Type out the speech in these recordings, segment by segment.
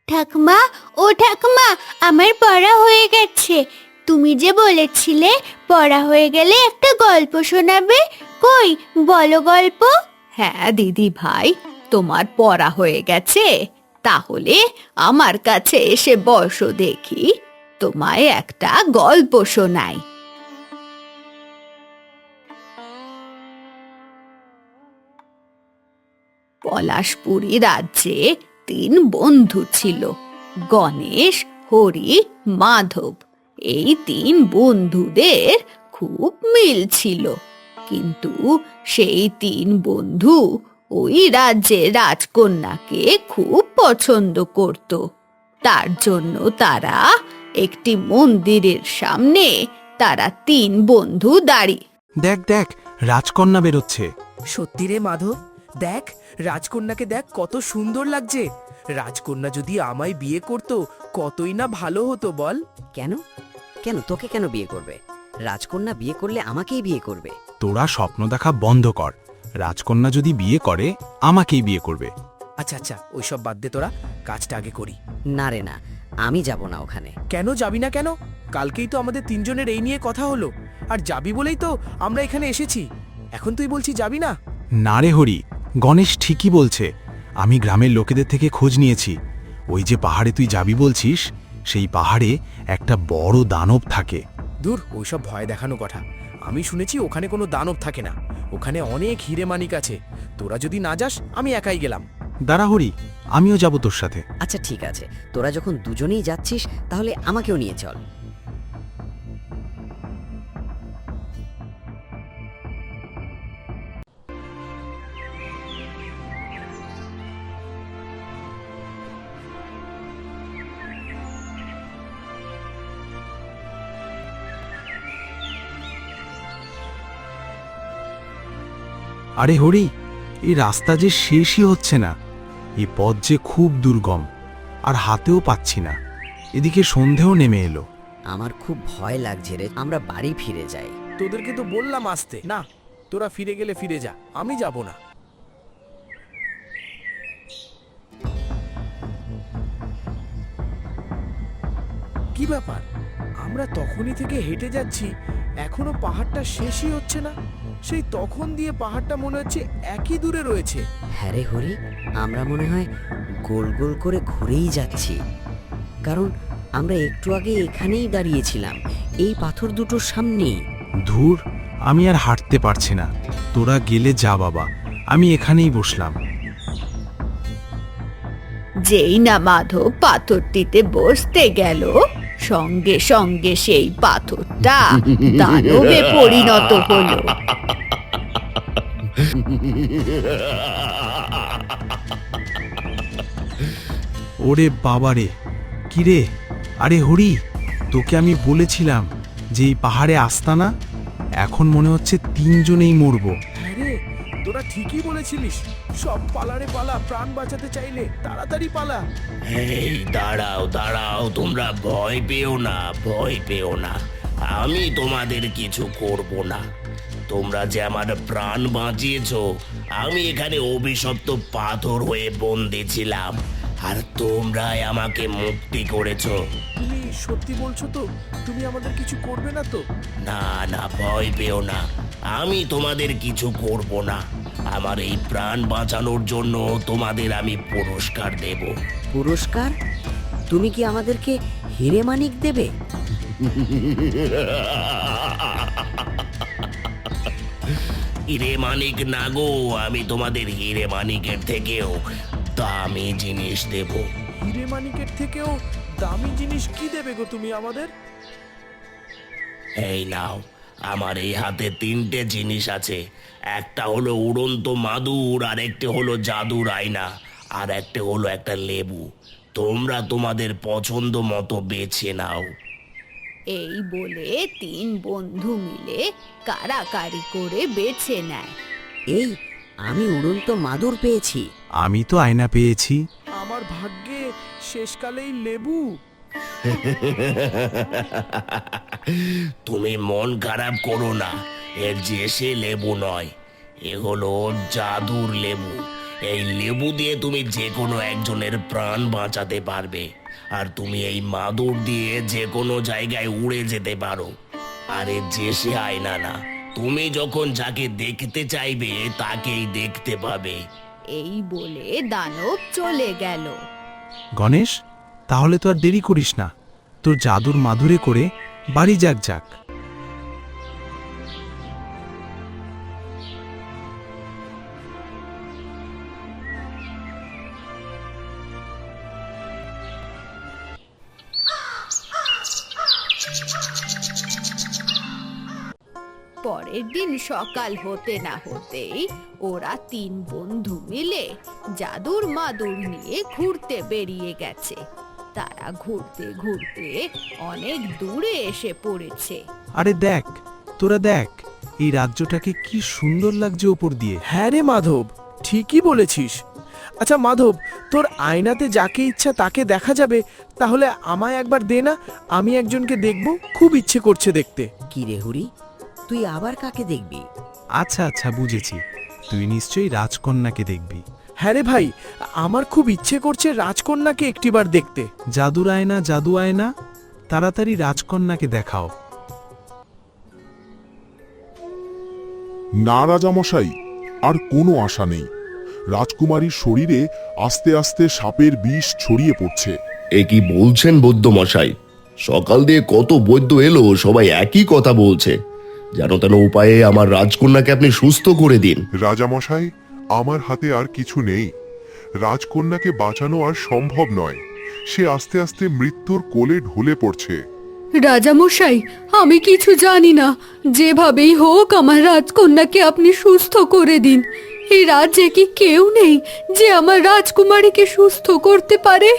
ঠাকুমা, ও ঠাকুমা, আমার পড়া হয়ে গেছে। তুমি যে বলেছিলে পড়া হয়ে গেলে একটা গল্প শোনাবে, কই বলো গল্প। হ্যাঁ দিদি ভাই, তোমার পড়া হয়ে গেছে? তাহলে আমার কাছে এসে বসো দেখি, তোমায় একটা গল্প শোনাই। পলাশপুরী রাজ্যে 3 বন্ধু ছিল, গণেশ, হরি, মাধব। এই 3 বন্ধুদের খুব মিল ছিল, কিন্তু সেই 3 বন্ধু ওই রাজ্যের রাজকন্যাকে খুব পছন্দ করত। তার জন্য তারা একটি মন্দিরের সামনে তারা 3 বন্ধু দাঁড়িয়ে। দেখ দেখ, রাজকন্যা বেরোচ্ছে। সত্যি রে মাধব, দেখ রাজকন্যাকে দেখ, কত সুন্দর লাগছে। রাজকন্যা যদি আমায় বিয়ে করত কতই না ভালো হতো বল। কেন কেন তোকে কেন বিয়ে করবে? রাজকন্যা বিয়ে করলে আমাকেই বিয়ে করবে। তোরা স্বপ্ন দেখা বন্ধ কর। রাজকন্যা যদি বিয়ে করে আমাকেই বিয়ে করবে। আচ্ছা আচ্ছা, ওইসব বাদ দে, তোরা কাজটা আগে করি। না রে না, আমি যাব না ওখানে। কেন যাবি না কেন? কালকেই তো আমাদের 3 জনের এই নিয়ে কথা হলো, আর যাবি বলেই তো আমরা এখানে এসেছি। এখন তুই বলছি যাবি না? না রে হরি, গণেশ ঠিকই বলছে। আমি গ্রামের লোকেদের থেকে খোঁজ নিয়েছি। ওই যে পাহাড়ে তুই যাবি বলছিস, সেই পাহাড়ে একটা বড় দানব থাকে। দূর, ওইসব ভয় দেখানো কথা। আমি শুনেছি ওখানে কোনো দানব থাকে না, ওখানে অনেক হিরে মানিক আছে। তোরা যদি না যাস আমি একাই গেলাম। দাঁড়া হরি, আমিও যাব তোর সাথে। আচ্ছা ঠিক আছে, তোরা যখন দুজনেই যাচ্ছিস তাহলে আমাকেও নিয়ে চল। আরে হরি, এই রাস্তা যে শেষই হচ্ছে না। এই পথ যে খুব দুর্গম, আর হাতেও পাচ্ছি না। এদিকে সন্ধেও নেমে এলো। আমার খুব ভয় লাগছে রে, আমরা বাড়ি ফিরে যাই। তোদেরকে তো বললাম আসতে। না, তোরা ফিরে গেলে ফিরে যা, আমি যাব না। কি ব্যাপার, আমরা তখনই থেকে হেঁটে যাচ্ছি, এখনো পাহাড়টা শেষই হচ্ছে না। সেই তখন দিয়ে পাহাড়টা মনে হচ্ছে একই দূরে রয়েছে। হ্যাঁ রে হরি, আমরা মনে হয় গোল গোল করে ঘুরেই যাচ্ছি। কারণ আমরা একটু আগে এখানেই দাঁড়িয়েছিলাম, এই পাথর দুটোর সামনেই। ধুর, আমি আর হাঁটতে পারছি না। তোরা গেলে যা বাবা, আমি এখানেই বসলাম। যেই না মাধব পাথরটিতে বসতে গেল, সঙ্গে সঙ্গে সেই পাথরটা দানবে পরিণত হলো। ওরে বাবারে, কিরে! আরে হরি, তোকে আমি বলেছিলাম যে এই পাহাড়ে আসতা না। এখন মনে হচ্ছে 3 জনেই মরবো। হ্যাঁ রে, তোরা ঠিকই বলেছিলিস। সব পালারে পালা, প্রাণ বাঁচাতে চাইলে তাড়াতাড়ি পালা। এই দাঁড়াও দাঁড়াও, তোমরা ভয় পেও না, ভয় পেও না। আমি তোমাদের কিছু করব না। তোমরা যে আমার প্রাণ বাঁচিয়েছো, আমি এখানে অভিশপ্ত পাথর হয়ে বন্দি ছিলাম, আর তোমরাই আমাকে মুক্তি করেছো। তুমি সত্যি বলছো তো? তুমি আমাদের কিছু করবে না তো? না না, ভয় পেও না, আমি তোমাদের কিছু করব না। আমার এই প্রাণ বাঁচানোর জন্য তোমাদের আমি পুরস্কার দেব। পুরস্কার? তুমি কি আমাদেরকে হিরে মানিক দেবে? হিরে মানিক না গো, আমি তোমাদের হিরে মানিকের থেকেও দামি জিনিস দেব। হিরে মানিকের থেকেও দামি জিনিস কি দেবে গো তুমি আমাদের? এই নাও, আমার এই হাতে 3টে জিনিস আছে। একটা হলো উড়ন্ত মাদুর, আর একটি হলো জাদুর আয়না, আর একটা হলো একটা লেবু। তোমরা তোমাদের পছন্দ মতো বেছে নাও। এই বলে 3 বন্ধু মিলে কারাকারি করে বেছে নেয়। এই, আমি উড়ন্ত মাদুর পেয়েছি। আমি তো আয়না পেয়েছি। আমার ভাগ্যে শেষকালেই লেবু। তুমি মন খারাপ করো না, এর যে সে লেবু নয়, এ হলো জাদুর লেবু। এই লেবু দিয়ে তুমি যে কোনো একজনের প্রাণ বাঁচাতে পারবে, আর তুমি এই মাদুর দিয়ে যে কোনো জায়গায় উড়ে যেতে পারো। আরে যে সে আয়না না, তুমি যখন যাকে দেখতে চাইবে তাকেই দেখতে পাবে। এই বলে দানব চলে গেল। গণেশ, তাহলে তো আর দেরি করিস না, তোর জাদুর মাদুরে করে বাড়ি যাক যাক। পরের দিন সকাল হতে না হতেই ওরা তিন বন্ধু মিলে জাদুর মাদুর নিয়ে ঘুরতে বেরিয়ে গেছে। তারা ঘুরতে ঘুরতে অনেক দূরে এসে পড়েছে। আরে দেখ, তোরা দেখ, এই রাজ্যটাকে কি সুন্দর লাগছে ওপর দিয়ে। হ্যাঁ রে মাধব, ঠিকই বলেছিস। আচ্ছা মাধব, তোর আয়নাতে যাকে ইচ্ছা তাকে দেখা যাবে, তাহলে আমায় একবার দে না, আমি একজনকে দেখব, খুব ইচ্ছে করছে দেখতে। কি রে হরি, তুই আবার কাকে দেখবি? আচ্ছা আচ্ছা, বুঝেছি, তুই নিশ্চয়ই রাজকন্যাকে দেখবি। হ্যাঁ রে ভাই, আমার খুব ইচ্ছে করছে রাজকন্যাকে একটিবার দেখতে। জাদুর আয়না, জাদু আয়না, তাড়াতাড়ি রাজকন্যাকে দেখাও। না রাজামশাই, আর কোনো আশা নেই। রাজকুমারীর শরীরে আস্তে আস্তে সাপের বিষ ছড়িয়ে পড়ছে। এ কি বলছেন বৈদ্য মশাই? সকাল দিয়ে কত বৈদ্য এলো, সবাই একই কথা বলছে। যেন তেন উপায়ে আমার রাজকন্যাকে আপনি সুস্থ করে দিন। রাজামশাই, আমার হাতে আর কিছু নেই। রাজকন্যাকে বাঁচানো আর সম্ভব নয়। সে আস্তে আস্তে মৃত্যুর কোলে ঢলে পড়ছে। রাজামশাই, আমি কিছু জানি না, যেভাবেই হোক আমার রাজকন্যাকে আপনি সুস্থ করে দিন। এই রাজ্যে কি কেউ নেই যে আমার রাজকুমারীকে সুস্থ করতে পারে?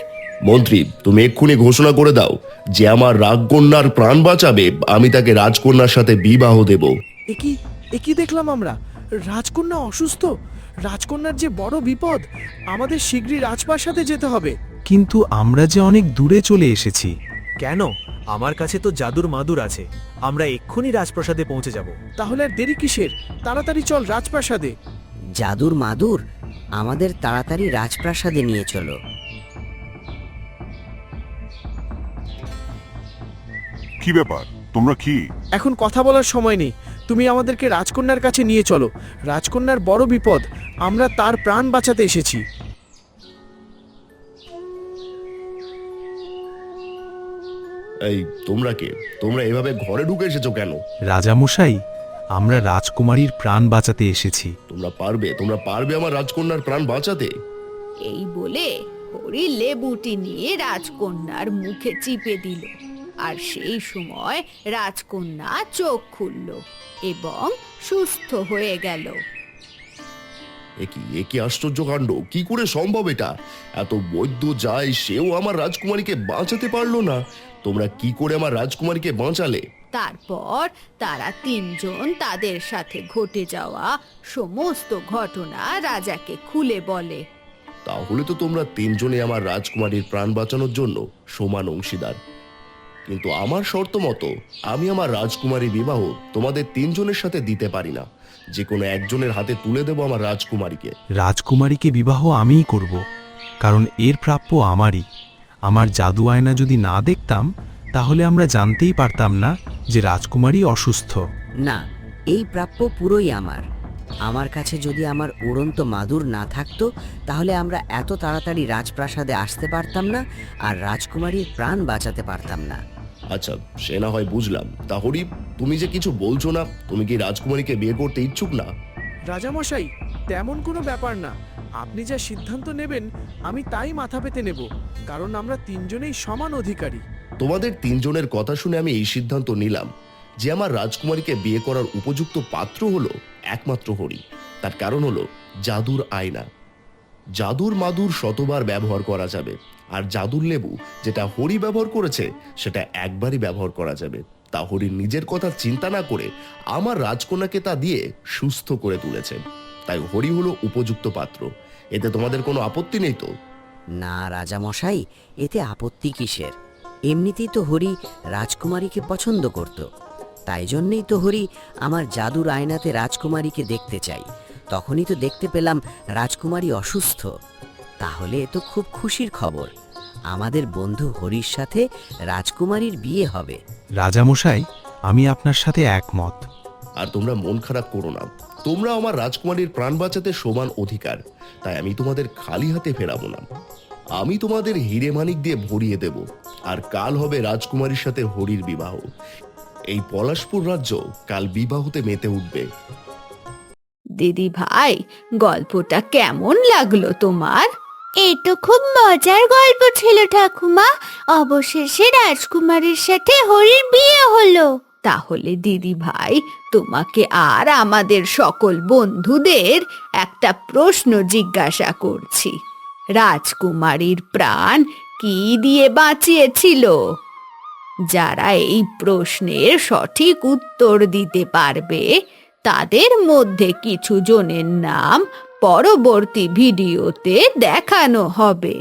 মন্ত্রী, তুমি এক্ষুনি ঘোষণা করে দাও যে আমার রাজকন্যার প্রাণ বাঁচাবে, আমি তাকে রাজকন্যার সাথে বিবাহ দেব। একই দেখলাম আমরা, রাজকন্যা অসুস্থ। রাজকন্যার যে বড় বিপদ, আমাদের শীঘ্রই রাজপ্রাসাদে যেতে হবে। কিন্তু আমরা যে অনেক দূরে চলে এসেছি। কেন? আমার কাছে তো জাদুর মাদুর আছে, আমরা এক্ষুনি রাজপ্রাসাদে পৌঁছে যাব। তাহলে আর দেরি কিসের, তাড়াতাড়ি চল রাজপ্রাসাদে। জাদুর মাদুর, আমাদের তাড়াতাড়ি রাজপ্রাসাদে নিয়ে চলো। কি ব্যাপার, তোমরা কি? এখন কথা বলার সময় নেই, তুমি আমাদেরকে রাজকন্যার কাছে নিয়ে চলো। রাজকন্যার বড় বিপদ, আমরা তার প্রাণ বাঁচাতে এসেছি। এই তোমরা কে? তোমরা এভাবে ঘরে ঢুকে এসেছো কেন? রাজামশাই, আমরা রাজকুমারীর প্রাণ বাঁচাতে এসেছি। তোমরা পারবে আমার রাজকন্যার প্রাণ বাঁচাতে? এই বলে হরি লেবুটি নিয়ে রাজকন্যার মুখে চিপে দিল, আর সেই সময় রাজকন্যা চোখ খুলল এবং সুস্থ হয়ে গেল। এ কি আশ্চর্য কাণ্ড! কি করে সম্ভব এটা? এত বৈদ্য যায়, সেও আমার রাজকুমারীকে বাঁচাতে পারলো না। তোমরা কি করে আমার রাজকুমারীকে বাঁচালে? তারপর তারা তিনজন তাদের সাথে ঘটে যাওয়া সমস্ত ঘটনা রাজাকে খুলে বলে। তাহলে তো তোমরা তিনজনে আমার রাজকুমারীর প্রাণ বাঁচানোর জন্য সমান অংশীদার। কিন্তু আমার শর্ত মতো আমি আমার রাজকুমারী বিবাহ তোমাদের তিনজনের সাথে দিতে পারি না। যে কোনো একজনের হাতে তুলে দেব আমার রাজকুমারীকে। রাজকুমারীকে বিবাহ আমিই করব, কারণ এর প্রাপ্য আমারই। আমার জাদু আয়না যদি না দেখতাম, তাহলে আমরা জানতেই পারতাম না যে রাজকুমারী অসুস্থ। না, এই প্রাপ্য পুরোই আমার। আমার কাছে যদি আমার উড়ন্ত মাদুর না থাকতো, তাহলে আমরা এত তাড়াতাড়ি রাজপ্রাসাদে আসতে পারতাম না, আর রাজকুমারীর প্রাণ বাঁচাতে পারতাম না। আচ্ছা, সে না হয় বুঝলাম। তা হরি, তুমি যে কিছু বলছো না, তুমি কি রাজকুমারীকে বিয়ে করতে ইচ্ছুক না? রাজামশাই, তেমন কোনো ব্যাপার না। আপনি যা সিদ্ধান্ত নেবেন আমি তাই মাথা পেতে নেব, কারণ আমরা তিনজনেই সমান অধিকারী। তোমাদের তিনজনের কথা শুনে আমি এই সিদ্ধান্ত নিলাম যে আমার রাজকুমারীকে বিয়ে করার উপযুক্ত পাত্র হলো একমাত্র হরি। তার কারণ হলো জাদুর আয়না। জাদুর মাদুর শতবার ব্যবহার করা যাবে, আর জাদুর লেবু যেটা হরি ব্যবহার করেছে সেটা একবারই ব্যবহার করা যাবে। তা হরি নিজের কথা চিন্তা না করে আমার রাজকন্যাকে তা দিয়ে সুস্থ করে তুলেছে। তাই হরি হলো উপযুক্ত পাত্র। এতে তোমাদের কোনো আপত্তি নেই তো? না রাজামশাই, এতে আপত্তি কিসের? এমনিতেই তো হরি রাজকুমারীকে পছন্দ করত, তাই জন্যই তো হরি আমার জাদুর আয়নাতে রাজকুমারীকে দেখতে চাই। তখনই তো দেখতে পেলাম রাজকুমারী অসুস্থ। তাহলে এ তো খুব খুশির খবর, আমাদের বন্ধু হরির সাথে রাজকুমারীর বিয়ে হবে। রাজামশাই, আমি আপনার সাথে একমত। আর তোমরা মন খারাপ করো না, তোমরা আমার রাজকুমারীর প্রাণ বাঁচাতে সমান অধিকার, তাই আমি তোমাদের খালি হাতে ফেরাবো না। আমি তোমাদের হিরে মানিক দিয়ে ভরিয়ে দেব, আর কাল হবে রাজকুমারীর সাথে হরির বিবাহ। এই পলাশপুর রাজ্য কাল বিবাহতে মেতে উঠবে। দিদি ভাই, গল্পটা কেমন লাগলো তোমার? এই তো খুব মজার গল্প ছিল ঠাকুমা। অবশেষে রাজকুমারীর সাথে হরির বিয়ে হলো। তাহলে দিদি ভাই, তোমাকে আর আমাদের সকল বন্ধুদের একটা প্রশ্ন জিজ্ঞাসা করছি। রাজকুমারীর প্রাণ কি দিয়ে বাঁচিয়েছিল? যারা এই প্রশ্নের সঠিক উত্তর দিতে পারবে তাদের মধ্যে কিছু জনের নাম পরবর্তী ভিডিওতে দেখানো হবে।